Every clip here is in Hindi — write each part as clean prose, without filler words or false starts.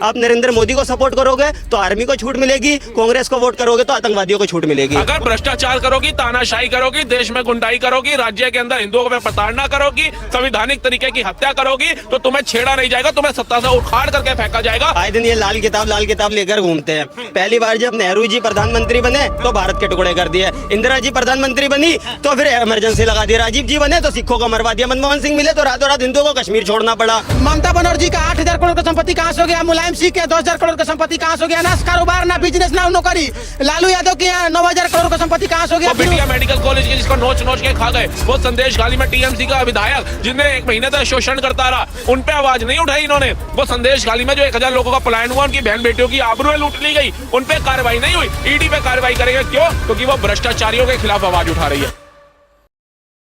आप नरेंद्र मोदी को सपोर्ट करोगे तो आर्मी को छूट मिलेगी, कांग्रेस को वोट करोगे तो आतंकवादियों को छूट मिलेगी। अगर भ्रष्टाचार करोगी, तानाशाही करोगी, देश में गुंडाई करोगी, राज्य के अंदर हिंदुओं को प्रताड़ना करोगी, संवैधानिक तरीके की हत्या करोगी, तो तुम्हें छेड़ा नहीं जाएगा, तुम्हें सत्ता से उखाड़ करके फेंका जाएगा। आए दिन ये लाल किताब लेकर घूमते हैं। पहली बार जब नेहरू जी प्रधानमंत्री बने तो भारत के टुकड़े कर दिए, इंदिरा जी प्रधानमंत्री बनी तो फिर इमरजेंसी लगा दी, राजीव जी बने तो सिखों को मरवा दिया, मनमोहन सिंह मिले तो रातों रात हिंदुओं को कश्मीर छोड़ना पड़ा। ममता बनर्जी का 8,000 करोड़ का संपत्ति कहाँ से हो गया, मुलायम सिंह के 10,000 करोड़ का संपत्ति कहाँ से हो गया, ना कारोबार ना बिजनेस ना नौकरी। लालू यादव के 9,000 करोड़ का संपत्ति कहाँ से हो गया। बिटिया मेडिकल कॉलेज के जिसको नोच के खा गए, वो संदेश खाली में टीएमसी का विधायक जिन्हें 1 महीने तक शोषण करता रहा, उन पे आवाज नहीं उठाई इन्होंने। वो संदेश खाली में जो 1,000 लोगों का पलायन हुआ, उनकी बहन बेटियों की आबरूएं लूट ली गई, उन पे कार्रवाई नहीं हुई। ईडी पे कार्रवाई करेंगे, क्यों? क्योंकि वो भ्रष्टाचारियों के खिलाफ आवाज उठा रही है।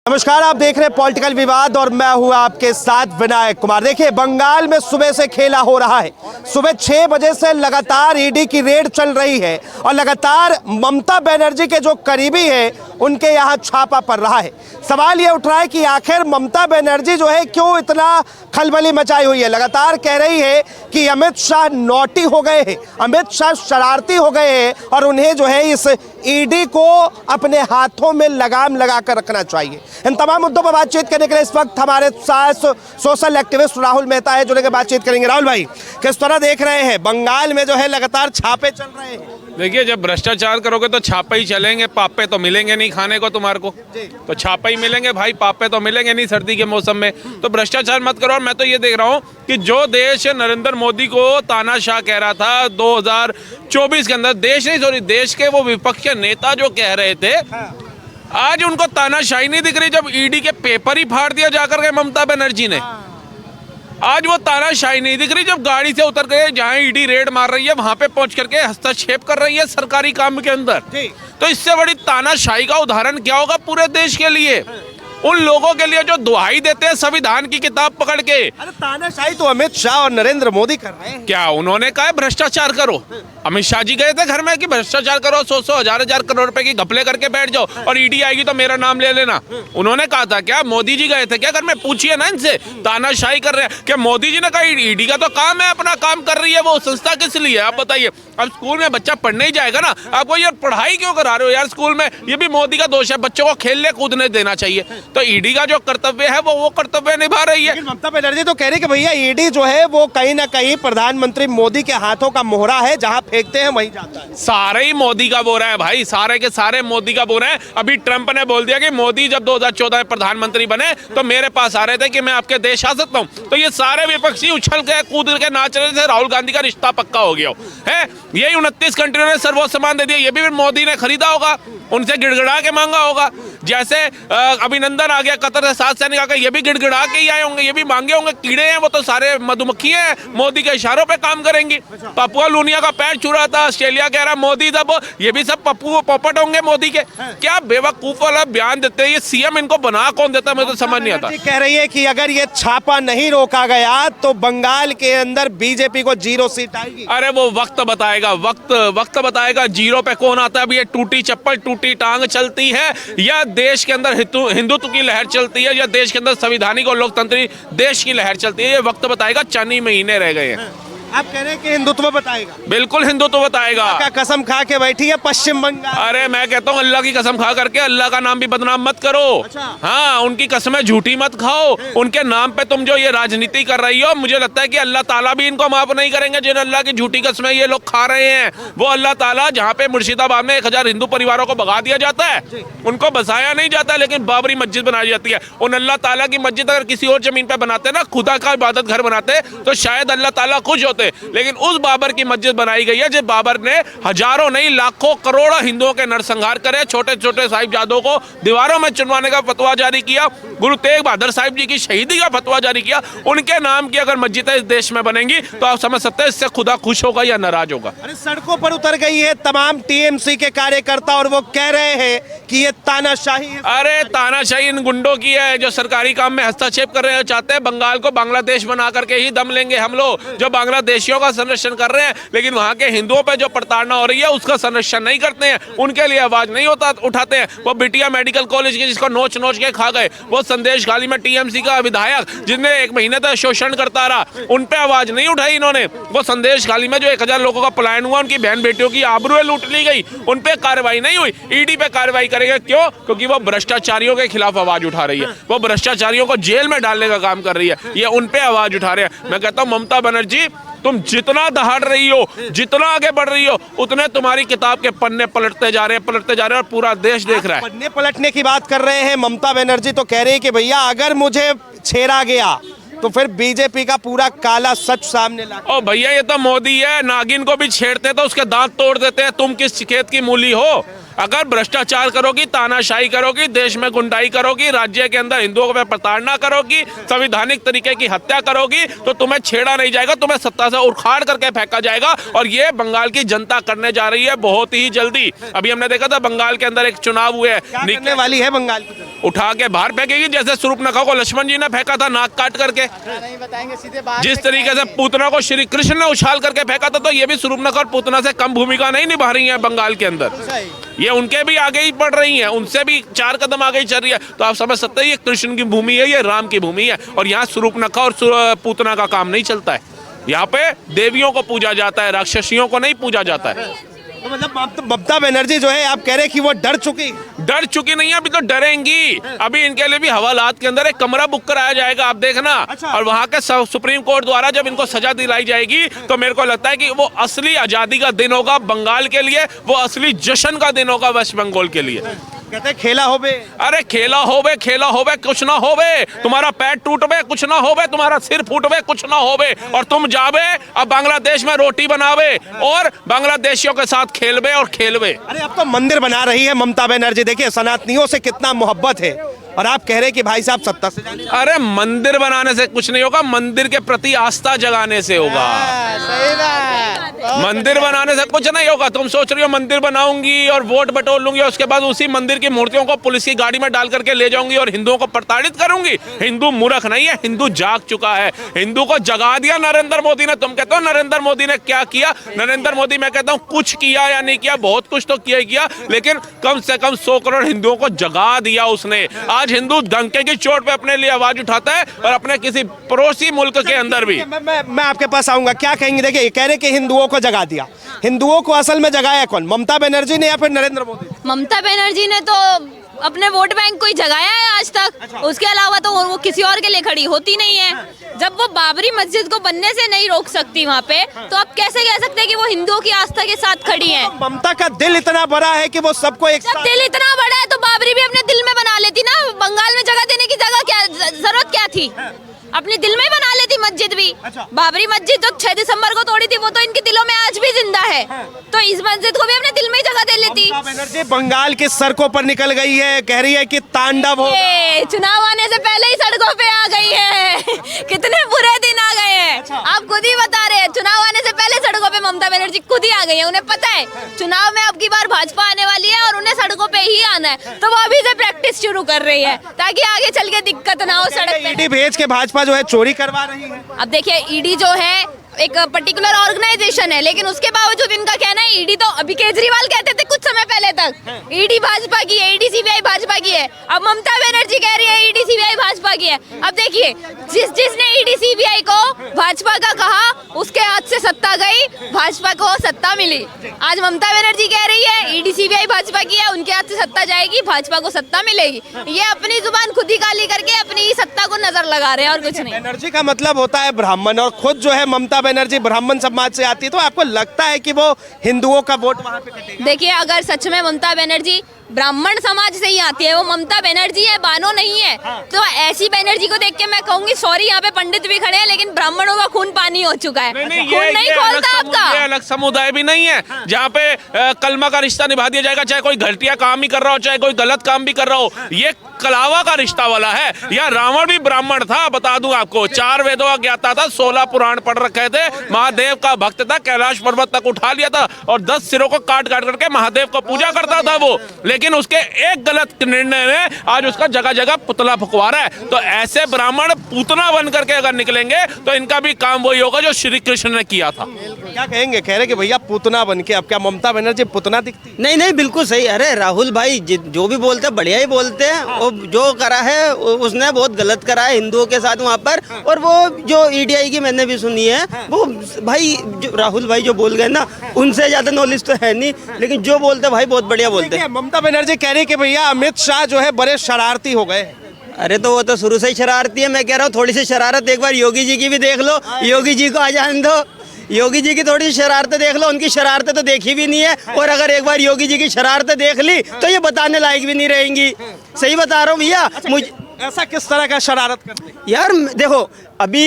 नमस्कार, आप देख रहे हैं पॉलिटिकल विवाद और मैं हूं आपके साथ विनायक कुमार। देखिए, बंगाल में सुबह से खेला हो रहा है। सुबह 6 बजे से लगातार ईडी की रेड चल रही है और लगातार ममता बनर्जी के जो करीबी है उनके यहां छापा पड़ रहा है। सवाल यह उठ रहा है कि आखिर ममता बनर्जी जो है क्यों इतना खलबली मचाई हुई है। लगातार कह रही है कि अमित शाह नौटी हो गए हैं, अमित शाह शरारती हो गए हैं और उन्हें जो है इस ईडी को अपने हाथों में लगाम लगाकर रखना चाहिए। इन तमाम मुद्दों पर बातचीत करने के लिए इस वक्त हमारे साथ सोशल एक्टिविस्ट राहुल मेहता है, जुड़े के बातचीत करेंगे। राहुल भाई, किस तरह देख रहे हैं बंगाल में जो है लगातार छापे चल रहे हैं? देखिए, जब भ्रष्टाचार करोगे तो छापे ही चलेंगे, पापे तो मिलेंगे नहीं खाने को तुम्हारे को, तो छापे ही मिलेंगे भाई, पापे तो मिलेंगे नहीं सर्दी के मौसम में। तो भ्रष्टाचार मत करो। और मैं तो ये देख रहा हूँ कि जो देश नरेंद्र मोदी को तानाशाह कह रहा था 2024 के अंदर, देश के वो विपक्ष के नेता जो कह रहे थे, आज उनको तानाशाही नहीं दिख रही। जब ईडी के पेपर ही फाड़ दिया जाकर के ममता बनर्जी ने, आज वो तानाशाही नहीं दिख रही। जब गाड़ी से उतर गए, जहां ईडी रेड मार रही है वहां पे पहुंच करके हस्तक्षेप कर रही है सरकारी काम के अंदर, तो इससे बड़ी तानाशाही का उदाहरण क्या होगा पूरे देश के लिए, उन लोगों के लिए जो दुहाई देते हैं संविधान की किताब पकड़ के। अरे तानाशाही तो अमित शाह और नरेंद्र मोदी कर रहे हैं। क्या उन्होंने कहा भ्रष्टाचार करो? अमित शाह जी गए थे घर में कि भ्रष्टाचार करो, 100 हजार करोड़ रुपए की घपले करके बैठ जाओ और ईडी आएगी तो मेरा नाम ले लेना। उन्होंने कहा था क्या? मोदी जी गए थे क्या घर में? पूछिए ना इनसे, तानाशाही कर रहे हैं क्या? मोदी जी ने कहा ईडी का तो काम है, अपना काम कर रही है वो संस्था, किस लिए? आप बताइए। अब स्कूल में बच्चा पढ़ने ही जाएगा ना, आपको यार पढ़ाई क्यों करा रहे हो यार स्कूल में? ये भी मोदी का दोष है, बच्चों को खेलने कूदने देना चाहिए। तो ईडी का जो कर्तव्य है वो कर्तव्य निभा रही है। ममता बनर्जी तो कह रही है कि भैया ईडी जो है वो कहीं ना कहीं प्रधानमंत्री मोदी के हाथों का मोहरा है, जहां फेंकते हैं वहीं जाता है। सारे ही मोदी का बोरा है भाई, सारे के सारे मोदी का बोरा है। अभी ट्रंप ने बोल दिया कि मोदी जब 2014 में प्रधानमंत्री बने तो मेरे पास आ रहे थे कि मैं आपके देश आ सकता हूँ। तो ये सारे विपक्षी उछल के कूद के नाच रहे थे, राहुल गांधी का रिश्ता पक्का हो गया है। यही 29 कंट्रियों ने सर्वोच्च सम्मान दे दिया, ये भी मोदी ने खरीदा होगा, उनसे गिड़गिड़ा के मांगा होगा। जैसे अभिनंदन आ गया कतर से 7 सैनिक आ गए, ये भी गिड़गिड़ा के ही आए होंगे, ये भी मांगे होंगे। कीड़े हैं वो तो सारे मधुमक्खी हैं, मोदी के इशारों पे काम करेंगी। पपुआ लूनिया का पैर छू रहा था, ऑस्ट्रेलिया कह रहा मोदी दबो, ये भी सब पप्पू पोपट होंगे मोदी के। क्या बेवकूफ वाला बयान देते हैं ये सीएम, इनको बना कौन देता है मुझे तो समझ नहीं आता। कह रही है कि अगर ये छापा नहीं रोका गया तो बंगाल के अंदर बीजेपी को 0 सीट आएगी। अरे वो वक्त बताएगा, वक्त बताएगा 0 पे कौन आता है। अभी ये टूटी चप्पल टूटी टांग चलती है या देश के अंदर हिंदुत्व की लहर चलती है या देश के अंदर संवैधानिक और लोकतंत्री देश की लहर चलती है, ये वक्त बताएगा। चंद ही महीने रह गए हैं। आप कह रहे हैं कि हिंदुत्व बताएगा? बिल्कुल हिंदुत्व बताएगा। क्या कसम खा के बैठी है पश्चिम बंगाल? अरे मैं कहता हूँ अल्लाह की कसम खा करके अल्लाह का नाम भी बदनाम मत करो। अच्छा। हाँ, उनकी कसमें झूठी मत खाओ, उनके नाम पे तुम जो ये राजनीति कर रही हो, मुझे लगता है कि अल्लाह ताला भी इनको माफ नहीं करेंगे। जिन अल्लाह की झूठी कसमें ये लोग खा रहे हैं, वो अल्लाह ताला जहाँ पे मुर्शिदाबाद में 1000 हिंदू परिवारों को भगा दिया जाता है, उनको बसाया नहीं जाता, लेकिन बाबरी मस्जिद बनाई जाती है। उन अल्लाह ताला की मस्जिद अगर किसी और जमीन पे बनाते ना, खुदा का इबादत घर बनाते, तो शायद अल्लाह ताला खुश होते। लेकिन उस बाबर की मस्जिद बनाई गई है जिस बाबर ने हजारों नहीं लाखों करोड़ों हिंदुओं के नरसंहार करे, छोटे छोटे साहिबजादों को दीवारों में चुनवाने का फतवा जारी किया, गुरु तेग बहादुर साहिब जी की शहीदी का फतवा जारी किया। उनके नाम की अगर मस्जिदें इस देश में बनेंगी तो आप समझ सकते हैं इससे खुदा खुश होगा या नाराज होगा। अरे सड़कों पर उतर गई है तमाम टीएमसी के कार्यकर्ता और वो कह रहे हैं कि ये तानाशाही है। अरे तानाशाही इन गुंडों की है जो सरकारी काम में हस्तक्षेप कर रहे हैं, चाहते हैं बंगाल को बांग्लादेश बना करके ही दम लेंगे हम लोग। जो बांग्लादेशियों का संरक्षण कर रहे हैं, लेकिन वहां के हिंदुओं पे जो प्रताड़ना हो रही है उसका संरक्षण नहीं करते हैं, उनके लिए आवाज नहीं उठाते हैं। वो बिटिया मेडिकल कॉलेज की जिसको नोच नोच के खा गए, वो संदेश खाली में टीएमसी का विधायक जिसने 1 महीने तक शोषण करता रहा, उन पे आवाज नहीं उठाई इन्होंने। वो संदेश खाली में जो 1000 लोगों का पलायन हुआ, उनकी बहन बेटियों की आबरूएं लूट ली गई, उन पे कार्रवाई नहीं हुई। ईडी पे कार्रवाई करेंगे, क्यों? क्योंकि वो भ्रष्टाचारियों के खिलाफ आवाज उठा रही है, वो भ्रष्टाचारियों को जेल में डालने का काम कर रही है, ये उन पे आवाज उठा रहे हैं। मैं कहता हूं ममता बनर्जी, तुम जितना दहाड़ रही हो, जितना आगे बढ़ रही हो, उतने तुम्हारी किताब के पन्ने पलटते जा रहे हैं और पूरा देश देख रहा है। पन्ने पलटने की बात कर रहे हैं, ममता बनर्जी तो कह रही है कि भैया अगर मुझे छेड़ा गया तो फिर बीजेपी का पूरा काला सच सामने ला। ओ भैया, ये तो मोदी है, नागिन को भी छेड़ते तो उसके दांत तोड़ देते हैं। तुम किस खेत की मूली हो? अगर भ्रष्टाचार करोगी, तानाशाही करोगी, देश में गुंडाई करोगी, राज्य के अंदर हिंदुओं पर प्रताड़ना करोगी, संवैधानिक तरीके की हत्या करोगी, तो तुम्हें छेड़ा नहीं जाएगा, तुम्हें सत्ता से उखाड़ करके फेंका जाएगा। और ये बंगाल की जनता करने जा रही है बहुत ही जल्दी। अभी हमने देखा था बंगाल के अंदर एक चुनाव हुए, करने वाली है बंगाल की, उठा के बाहर फेंकेगी, जैसे सूर्पनखा को लक्ष्मण जी ने फेंका था नाक काट करके। नहीं बताएंगे, सीधे बात। जिस तरीके से पूतना को श्री कृष्ण ने उछाल करके फेंका था, तो ये भी सूर्पनखा और पूतना से कम भूमिका नहीं निभा रही है बंगाल के अंदर। ये उनके भी आगे ही बढ़ रही हैं, उनसे भी 4 कदम आगे ही चल रही है। तो आप समझ सकते हैं ये कृष्ण की भूमि है, ये राम की भूमि है। और यहाँ सूर्पनखा और पूतना का काम नहीं चलता है। यहाँ पे देवियों को पूजा जाता है, राक्षसियों को नहीं पूजा जाता है। तो मतलब ममता बनर्जी जो है आप कह रहे हैं कि वो डर चुकी नहीं है, अभी तो डरेंगी। अभी इनके लिए भी हवालात के अंदर एक कमरा बुक कराया जाएगा, आप देखना। अच्छा। और वहां के सुप्रीम कोर्ट द्वारा जब इनको सजा दिलाई जाएगी, तो मेरे को लगता है कि वो असली आजादी का दिन होगा बंगाल के लिए, वो असली जश्न का दिन होगा वेस्ट बंगाल के लिए। कहते हैं खेला होबे। अरे खेला होबे कुछ ना होबे, तुम्हारा पैर टूटबे कुछ ना होबे, तुम्हारा सिर फूटबे कुछ ना होबे, और तुम जाबे अब बांग्लादेश में रोटी बनावे और बांग्लादेशियों के साथ खेलबे और खेलबे। अरे अब तो मंदिर बना रही है ममता बनर्जी, देखिए सनातनियों से कितना मोहब्बत है, और आप कह रहे हैं कि भाई साहब सत्ता से जाने। अरे मंदिर बनाने से कुछ नहीं होगा, मंदिर के प्रति आस्था जगाने से होगा। सही बात। मंदिर बनाने से कुछ नहीं होगा। तुम सोच रही हो मंदिर बनाऊंगी और वोट बटोर लूंगी, और उसके बाद उसी मंदिर की मूर्तियों को पुलिस की गाड़ी में डाल करके ले जाऊंगी और हिंदुओं को प्रताड़ित करूंगी। हिंदू मूर्ख नहीं है, हिंदू जाग चुका है, हिंदू को जगा दिया नरेंद्र मोदी ने। तुम कहते हो नरेंद्र मोदी ने क्या किया? नरेंद्र मोदी, मैं कहता हूं कुछ किया या नहीं किया, बहुत कुछ तो किया, लेकिन कम से कम 100 करोड़ हिंदुओं को जगा दिया उसने। आज हिंदू डंके की चोट पे अपने लिए आवाज उठाता है, और अपने किसी पड़ोसी मुल्क के अंदर भी। मैं आपके पास आऊंगा, क्या कहेंगे? देखिए कह रहे कि हिंदुओं को जगा दिया, हिंदुओं को असल में जगाया कौन, ममता बनर्जी ने या फिर नरेंद्र मोदी? ममता बनर्जी ने तो अपने वोट बैंक को ही जगाया है आज तक। उसके अलावा तो वो किसी और के लिए खड़ी होती नहीं है। जब वो बाबरी मस्जिद को बनने से नहीं रोक सकती वहाँ पे, तो आप कैसे कह सकते हैं कि वो हिंदुओं की आस्था के साथ खड़ी है? ममता का दिल इतना बड़ा है कि वो सबको एक जब दिल इतना बड़ा है तो बाबरी भी अपने दिल में बना लेती ना। बंगाल में जगह देने की जरूरत क्या थी? अपने दिल में बना लेती मस्जिद भी। बाबरी मस्जिद जो 6 दिसंबर को तोड़ी थी, वो तो इनके दिलों में आज भी जिंदा है। तो इस मस्जिद को भी अपने दिल में ही जगह दे लेती। ममता बनर्जी बंगाल की सड़कों पर निकल गई है, कह रही है कि तांडव हो। चुनाव आने से पहले ही सड़कों पे आ गई है। कितने बुरे दिन आ गए हैं, आप खुद ही बता रहे हैं। चुनाव आने से पहले सड़कों पे ममता बनर्जी खुद ही आ गई है। उन्हें पता है चुनाव में अब की बार भाजपा आने वाली है और उन्हें सड़कों पे ही आना है, तो वो अभी से प्रैक्टिस शुरू कर रही है ताकि आगे चल के दिक्कत ना हो सड़क पे। ईडी भेज के भाजपा जो है चोरी करवा रही है। अब देखिए, ईडी जो है एक पर्टिकुलर ऑर्गेनाइजेशन है, लेकिन उसके बावजूद इनका कहना है ईडी तो अभी केजरीवाल कहते थे कुछ समय पहले तक ईडी भाजपा की है, ईडी सीबीआई भाजपा की है। अब ममता बनर्जी कह रही है ईडी सीबीआई भाजपा की है। अब देखिए, जिसने ईडी सीबीआई को भाजपा का कहा, उसके हाथ से सत्ता गई, भाजपा को सत्ता मिली। आज ममता बनर्जी कह रही है ईडी सीबीआई भाजपा की है, उनके हाथ से सत्ता जाएगी, भाजपा को सत्ता मिलेगी। ये अपनी जुबान खुद ही काली करके अपनी ही सत्ता को नजर लगा रहे हैं और कुछ नहीं। बनर्जी का मतलब होता है ब्राह्मण, और खुद जो है ममता बनर्जी ब्राह्मण समाज से आती है, तो आपको लगता है कि वो हिंदुओं का वोट वहां पे कटेगा? देखिए, अगर सच में ममता बनर्जी ब्राह्मण समाज से ही आती है, वो ममता बनर्जी है, बानो नहीं है, तो ऐसी बनर्जी को देख के मैं कहूंगी सॉरी, यहाँ पे पंडित भी खड़े हैं, लेकिन ब्राह्मणों का खून पानी हो चुका है। खून नहीं खोलता आपका। ये अलग समुदाय भी नहीं है जहाँ पे कलमा का रिश्ता निभा दिया जाएगा, चाहे कोई घटिया काम ही कर रहा हो, चाहे कोई गलत काम भी कर रहा हो। ये कलावा का रिश्ता वाला है। यह रावण भी ब्राह्मण था, बता दूं आपको, 4 वेदों का ज्ञाता था, 16 पुराण पढ़ रखे थे, महादेव का भक्त था, कैलाश पर्वत तक उठा लिया था और 10 सिरों को काट काट करके महादेव को पूजा करता था वो। लेकिन लेकिन उसके एक गलत निर्णय ने आज उसका जगह जगह पुतला फुकवा रहा है। तो ऐसे ब्राह्मण पूतना बन करके अगर निकलेंगे तो इनका भी काम वही होगा जो श्री कृष्ण ने किया था। क्या कहेंगे, कह रहे कि भैया पूतना बन के, अब क्या ममता बनर्जी पूतना दिखती? नहीं नहीं बिल्कुल सही। अरे राहुल भाई जो भी बोलते हैं बढ़िया ही बोलते हैं। वो जो करा है उसने बहुत गलत करा है हिंदुओं के साथ वहाँ पर। और वो जो ईडीआई की मैंने भी सुनी है, वो भाई जो राहुल भाई जो बोल गए ना, उनसे ज्यादा नॉलेज तो है नहीं, लेकिन जो बोलते भाई बहुत बढ़िया बोलते हैं। ममता बनर्जी कह रही कि भैया अमित शाह जो है बड़े शरारती हो गए। अरे तो वो तो शुरू से ही शरारती है। मैं कह रहा हूँ थोड़ी सी शरारत एक बार योगी जी की भी देख लो, योगी जी को आ जाने दो। योगी जी की थोड़ी सी शरारतें देख लो, उनकी शरारतें तो देखी भी नहीं है। और अगर एक बार योगी जी की शरारतें देख ली तो ये बताने लायक भी नहीं रहेंगी। सही बता रहा हूँ भैया। मुझे ऐसा किस तरह का शरारत करते? यार देखो, अभी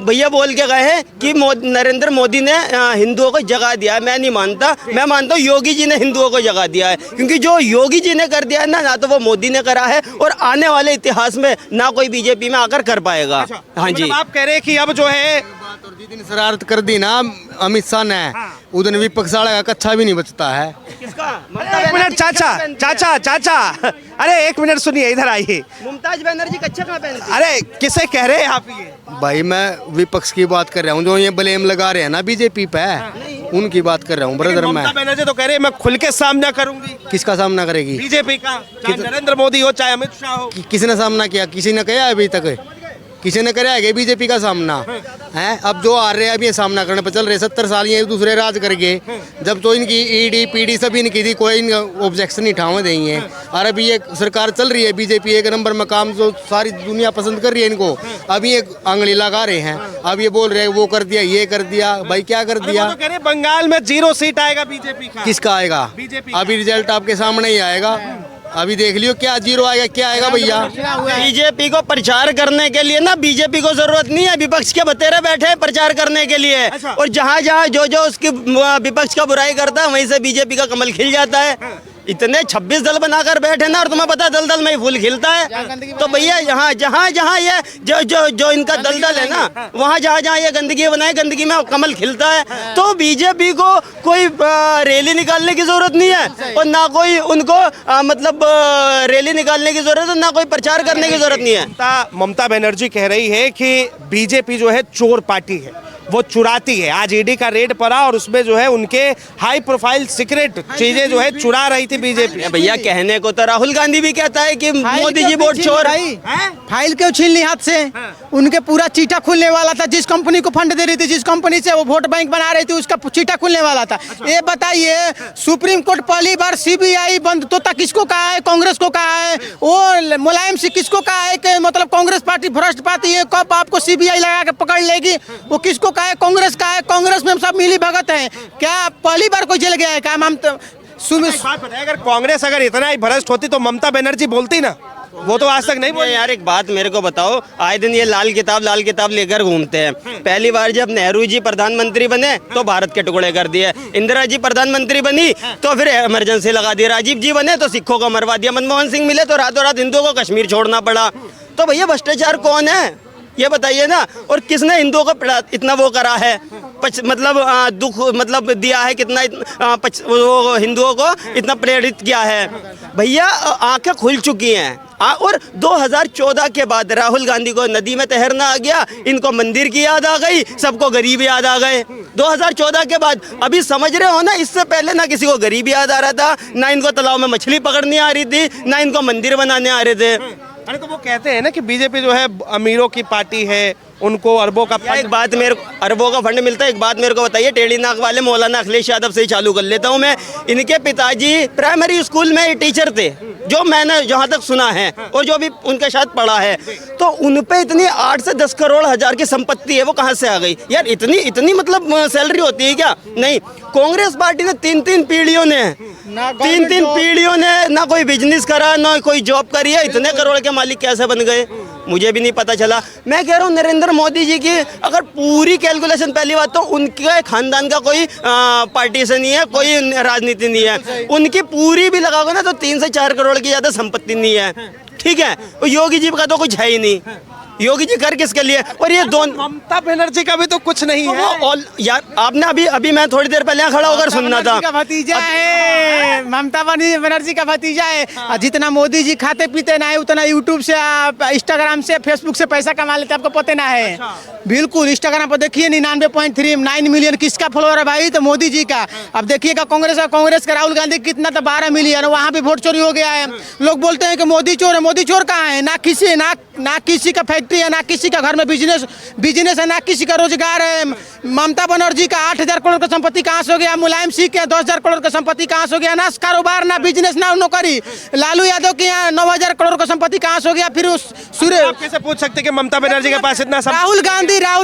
भैया बोल के गए हैं कि नरेंद्र मोदी ने हिंदुओं को जगा दिया। मैं नहीं मानता, मैं मानता हूँ योगी जी ने हिंदुओं को जगा दिया है। क्योंकि जो योगी जी ने कर दिया है ना तो वो मोदी ने करा है, और आने वाले इतिहास में ना कोई बीजेपी में आकर कर पाएगा। हाँ जी, आप कह रहे हैं कि अब जो है जितनी शरारत कर दी ना अमित शाह ने, उधर विपक्ष वाला का कच्चा भी नहीं बचता है। एक मिनट चाचा, अरे एक मिनट सुनिए, इधर आइए। मुमताज बनर्जी कच्चा कहाँ पहनती? अरे किसे कह रहे हैं आप ये? भाई मैं विपक्ष की बात कर रहा हूँ, जो ये ब्लेम लगा रहे हैं ना बीजेपी पे, उनकी बात कर रहा हूँ ब्रदर। मैं ममता बनर्जी तो कह रहे हैं मैं खुल के सामना करूंगी। किसका सामना करेगी? बीजेपी का, चाहे नरेंद्र मोदी हो चाहे अमित शाह हो। किसने सामना किया? किसी ने किया अभी तक? किसी ने कराया है बीजेपी का सामना है? अब जो आ रहे हैं अभी ये सामना करने पर चल रहे, 70 साल ये दूसरे राज करके, जब तो इनकी ईडी पीडी सभी इनकी थी, कोई ऑब्जेक्शन नहीं उठावे देंगे है। और अभी ये सरकार चल रही है बीजेपी एक नंबर में, काम जो सारी दुनिया पसंद कर रही है इनको, अभी ये आंगली लगा रहे हैं। अब ये बोल रहे हैं वो कर दिया, ये कर दिया। भाई क्या कर दिया? तो कह रहे बंगाल में 0 सीट आएगा बीजेपी का। किसका आएगा? बीजेपी। अभी रिजल्ट आपके सामने ही आएगा, अभी देख लियो क्या 0 आएगा, क्या आएगा भैया। बीजेपी को प्रचार करने के लिए ना बीजेपी को जरूरत नहीं है, विपक्ष के बतेरे बैठे हैं प्रचार करने के लिए। और जहाँ जहाँ जो उसकी विपक्ष का बुराई करता है वहीं से बीजेपी का कमल खिल जाता है। इतने 26 दल बनाकर बैठे ना, और तुम्हें पता दल दल में ही फूल खिलता है। तो भैया यहाँ जहाँ ये जो इनका दलदल है ना, वहाँ जहाँ ये गंदगी बनाए, गंदगी में कमल खिलता है। तो बीजेपी को कोई रैली निकालने की जरूरत नहीं है, और ना कोई उनको मतलब रैली निकालने की जरूरत है, ना कोई प्रचार करने की जरूरत नहीं है। ममता बनर्जी कह रही है कि बीजेपी जो है चोर पार्टी है, वो चुराती है। आज ईडी का रेड पड़ा और उसमें जो है उनके हाई प्रोफाइल सीक्रेट चीजें जो है चुरा रही थी बीजेपी। भैया कहने को तो राहुल गांधी भी कहता है कि मोदी जी वोट चोर। फाइल क्यों छीन ली हाथ से? उनके पूरा चीटा खुलने वाला था। जिस कंपनी को फंड दे रही थी, जिस कंपनी से वो वोट बैंक बना रही थी, उसका चीटा खुलने वाला था। ये बताइए, सुप्रीम कोर्ट पहली बार सीबीआई बंद तोता किसको कहा है? कांग्रेस को कहा है। वो मुलायम सिंह किसको कहा है कि मतलब कांग्रेस पार्टी भ्रष्ट पार्टी है, कब आपको सीबीआई लगा के पकड़ लेगी? वो किसको कहा है? कांग्रेस का है। कांग्रेस में सब मिली भगत है। क्या पहली बार कोई जेल गया है? क्या हम अगर कांग्रेस अगर इतना ही भ्रष्ट होती तो ममता बनर्जी बोलती ना, वो तो आज तक नहीं बोली। यार एक बात मेरे को बताओ, आए दिन ये लाल किताब लेकर घूमते हैं। पहली बार जब नेहरू जी प्रधानमंत्री बने तो भारत के टुकड़े कर दिए, इंदिरा जी प्रधानमंत्री बनी तो फिर इमरजेंसी लगा दी, राजीव जी बने तो सिखों को मरवा दिया, मनमोहन सिंह मिले तो रातों रात हिंदुओं को कश्मीर छोड़ना पड़ा। तो भैया भ्रष्टाचार कौन है ये बताइए ना। और किसने हिंदुओं को इतना वो करा है, मतलब दुख मतलब दिया है, कितना वो हिंदुओं को इतना प्रेरित किया है। भैया आंखें खुल चुकी हैं। और 2014 के बाद राहुल गांधी को नदी में तैरना आ गया, इनको मंदिर की याद आ गई, सबको गरीब याद आ गए 2014 के बाद। अभी समझ रहे हो ना, इससे पहले ना किसी को गरीब याद आ रहा था, ना इनको तालाब में मछली पकड़नी आ रही थी, ना इनको मंदिर बनाने आ रहे थे। अरे तो वो कहते हैं ना कि बीजेपी जो है अमीरों की पार्टी है, उनको अरबों का एक बात मेरे अरबों का फंड मिलता है। एक बात मेरे को बताइए, टेढ़ी नाक वाले मौलाना अखिलेश यादव से ही चालू कर लेता हूँ मैं। इनके पिताजी प्राइमरी स्कूल में टीचर थे, जो मैंने जहाँ तक सुना है और जो भी उनके साथ पढ़ा है। तो उन पे इतनी 8 से 10 करोड़ हजार की संपत्ति है, वो कहाँ से आ गई यार? इतनी मतलब सैलरी होती है क्या? नहीं। कांग्रेस पार्टी ने 3 पीढ़ियों ने 3 पीढ़ियों ने ना कोई बिजनेस करा, ना कोई जॉब करी है। इतने करोड़ के मालिक कैसे बन गए मुझे भी नहीं पता चला। मैं कह रहा हूँ नरेंद्र मोदी जी की अगर पूरी कैलकुलेशन, पहली बात तो उनके खानदान का कोई पार्टीशन नहीं है, कोई राजनीति नहीं है। उनकी पूरी भी लगाओगे ना तो 3 से 4 करोड़ की ज़्यादा संपत्ति नहीं है, ठीक है। योगी जी का तो कुछ है ही नहीं, योगी जी कर किसके लिए? और ये दोनों ममता बनर्जी का भी तो कुछ नहीं है। और यार आपने अभी मैं थोड़ी देर पहले यहाँ खड़ा होकर सुनना था। का भतीजा है, ममता बनर्जी का भतीजा है। और जितना मोदी जी खाते पीते ना है उतना यूट्यूब से, इंस्टाग्राम से, फेसबुक से पैसा कमा लेते, आपको पता ना है। बिल्कुल, इंस्टाग्राम पर देखिए 99.39 मिलियन किसका फॉलोअर है भाई? तो मोदी जी का। अब देखिएगा कांग्रेस का राहुल गांधी कितना, तो 12 मिलियन, वहाँ भी वोट चोरी हो गया है। लोग बोलते हैं कि मोदी चोर है। मोदी चोर कहाँ है? ना किसी का फैक्ट्री है, ना किसी का घर में बिजनेस है, ना किसी का रोजगार है। ममता बनर्जी का 8,000 करोड़ का संपत्ति कहाँ से हो गया? मुलायम सिंह के 10,000 करोड़ का संपत्ति कहाँ से हो गया? ना कारोबार, ना बिजनेस, ना नौकरी। लालू यादव के यहाँ 9,000 करोड़ का संपत्ति कहाँ से हो गया? फिर उस आप कैसे पूछ सकते कि ममता बनर्जी के पास इतना राहुल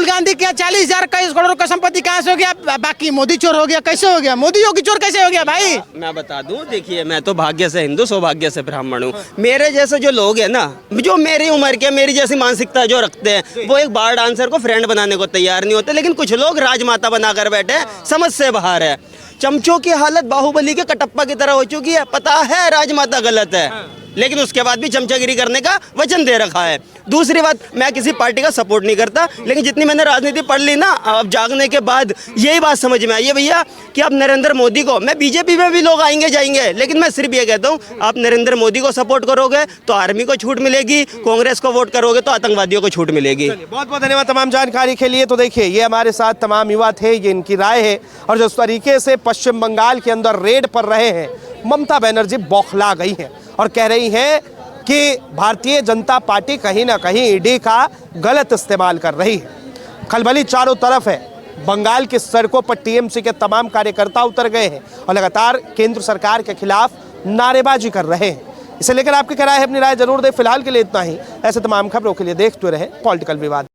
गांधी के 40,000 करोड़ का संपत्ति कहाँ से हो गया? बाकी मोदी चोर हो गया, कैसे हो गया? मोदी योगी चोर कैसे हो गया भाई? मैं बता दूं, देखिए मैं तो भाग्य से हिंदू, सौभाग्य से ब्राह्मण हूँ। मेरे जैसे जो लोग हैं ना, जो मेरी उम्र के, मेरी जैसी मानसिकता जो रखते हैं, वो एक बार डांसर को फ्रेंड बनाने को तैयार नहीं होते। लेकिन कुछ लोग राजमाता बनाकर बैठे हैं, समझ से बाहर है। चमचों की हालत बाहुबली के कटप्पा की तरह हो चुकी है। पता है राजमाता गलत है, लेकिन उसके बाद भी चमचागिरी करने का वचन दे रखा है। दूसरी बात, मैं किसी पार्टी का सपोर्ट नहीं करता, लेकिन जितनी मैंने राजनीति पढ़ ली ना, अब जागने के बाद यही बात समझ में आई है भैया कि आप नरेंद्र मोदी को, मैं बीजेपी में भी लोग आएंगे जाएंगे, लेकिन मैं सिर्फ ये कहता हूँ, आप नरेंद्र मोदी को सपोर्ट करोगे तो आर्मी को छूट मिलेगी, कांग्रेस को वोट करोगे तो आतंकवादियों को छूट मिलेगी। बहुत बहुत धन्यवाद तमाम जानकारी के लिए। तो देखिए, ये हमारे साथ तमाम युवा थे, ये इनकी राय है। और जिस तरीके से पश्चिम बंगाल के अंदर रेड पर रहे हैं, ममता बनर्जी बौखला गई हैं और कह रही हैं कि भारतीय जनता पार्टी कहीं ना कहीं ईडी का गलत इस्तेमाल कर रही है। खलबली चारों तरफ है। बंगाल की सड़कों पर टीएमसी के तमाम कार्यकर्ता उतर गए हैं और लगातार केंद्र सरकार के खिलाफ नारेबाजी कर रहे हैं। इसे लेकर आपकी क्या राय है? अपनी राय जरूर दें। फिलहाल के लिए इतना ही। ऐसे तमाम खबरों के लिए देखते रहे पॉलिटिकल विवाद।